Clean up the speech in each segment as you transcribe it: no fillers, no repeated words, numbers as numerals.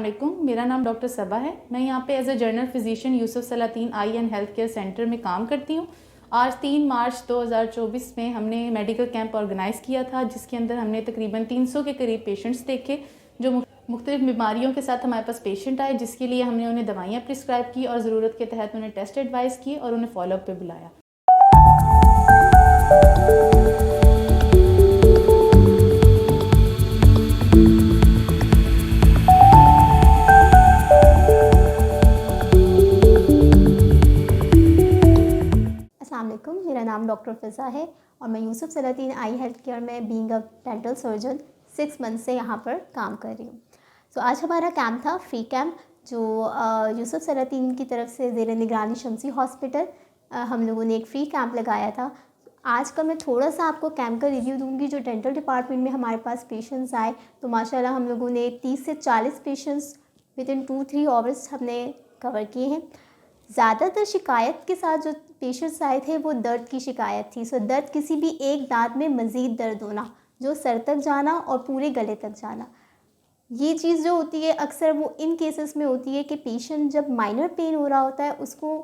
वालेकुम, मेरा नाम डॉक्टर सबा है। मैं यहाँ पे as a general physician Yusuf Salateen eye and health care centre में काम करती हूँ। आज 3 मार्च 2024 में हमने मेडिकल कैंप ऑर्गेनाइज़ किया था, जिसके अंदर हमने तकरीबन 300 के करीब पेशेंट्स देखे जो मुख्तलिफ बीमारियों के साथ हमारे पास पेशेंट आए, जिसके लिए हमने उन्हें दवाइयाँ प्रिस्क्राइब की और ज़रूरत के तहत उन्हें टेस्ट एडवाइस किए और उन्हें फॉलोअप पे बुलाया। मेरा नाम डॉक्टर फ़िज़ा है और मैं यूसुफ सलातीन आई हेल्थ केयर में being a dental surgeon 6 month से यहाँ पर काम कर रही हूँ। तो आज हमारा कैंप था फ्री कैंप, जो यूसुफ सलातीन की तरफ से ज़ेर निगरानी शमसी हॉस्पिटल हम लोगों ने एक फ्री कैंप लगाया था। आज का मैं थोड़ा सा आपको कैंप का रिव्यू दूंगी। जो डेंटल डिपार्टमेंट में हमारे पास पेशेंट्स आए, तो माशाल्लाह हम लोगों ने 30 से 40 पेशेंट्स विद इन 2-3 आवर्स हमने कवर किए हैं। ज़्यादातर शिकायत के साथ जो पेशेंट्स आए थे वो दर्द की शिकायत थी। सो दर्द, किसी भी एक दांत में मज़ीद दर्द होना, जो सर तक जाना और पूरे गले तक जाना, ये चीज़ जो होती है अक्सर वो इन केसेस में होती है कि पेशेंट जब माइनर पेन हो रहा होता है उसको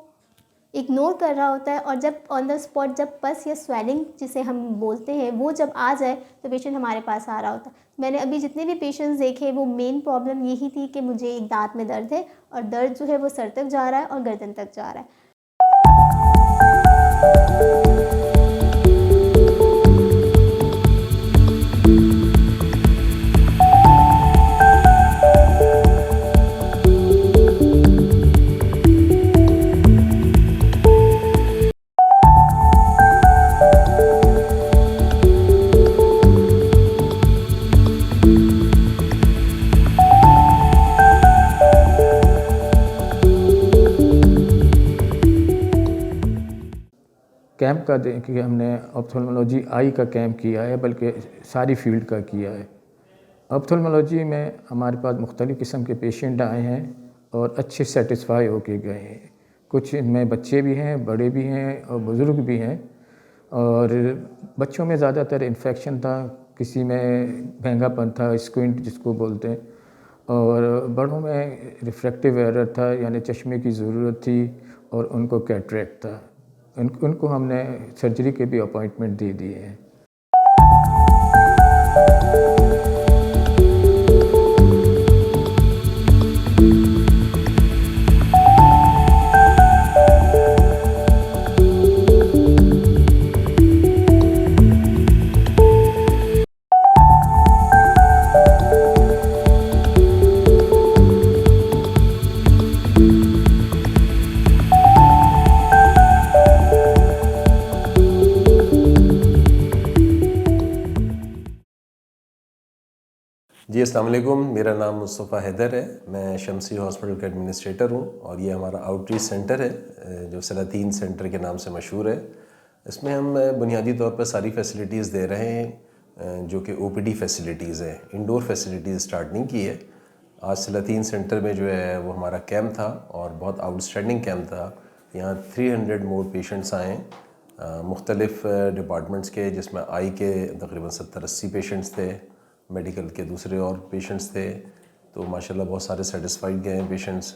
इग्नोर कर रहा होता है, और जब ऑन द स्पॉट जब पस या स्वेलिंग जिसे हम बोलते हैं वो जब आ जाए तो पेशेंट हमारे पास आ रहा होता है। मैंने अभी जितने भी पेशेंट्स देखे वो मेन प्रॉब्लम यही थी कि मुझे एक दांत में दर्द है और दर्द जो है वो सर तक जा रहा है और गर्दन तक जा रहा है। कैंप का देखिए, हमने ऑप्थेल्मोलॉजी आई का कैंप किया है, बल्कि सारी फील्ड का किया है। ऑप्थेल्मोलॉजी में हमारे पास मुख्तलिफ़ किस्म के पेशेंट आए हैं और अच्छे सेटिस्फाई होके गए हैं। कुछ इनमें बच्चे भी हैं, बड़े भी हैं और बुज़ुर्ग भी हैं। और बच्चों में ज़्यादातर इन्फेक्शन था, किसी में महंगापन था, स्क्विंट जिसको बोलते हैं, और बड़ों में रिफ्रैक्टिव एरर था, यानी चश्मे की ज़रूरत थी, और उनको कैटरेक्ट था। उनको हमने सर्जरी के भी अपॉइंटमेंट दे दिए हैं। जी अस्सलाम वालेकुम, मेरा नाम मुस्तफ़ा हैदर है। मैं शमसी हॉस्पिटल का एडमिनिस्ट्रेटर हूँ और ये हमारा आउटरीच सेंटर है जो सलातीन सेंटर के नाम से मशहूर है। इसमें हम बुनियादी तौर पर सारी फैसिलिटीज़ दे रहे हैं जो कि ओपीडी फैसिलिटीज़ हैं। इंडोर फैसिलिटीज़ स्टार्ट नहीं की है। आज सलातीन सेंटर में जो है वो हमारा कैंप था और बहुत आउटस्टैंडिंग कैंप था। यहाँ 300 मोर पेशेंट्स आए मुख्तलिफ़ डिपार्टमेंट्स के, जिसमें आई के तकरीबन 70-80 पेशेंट्स थे, मेडिकल के दूसरे और पेशेंट्स थे। तो माशाल्लाह बहुत सारे सेटिस्फाइड गए हैं पेशेंट्स।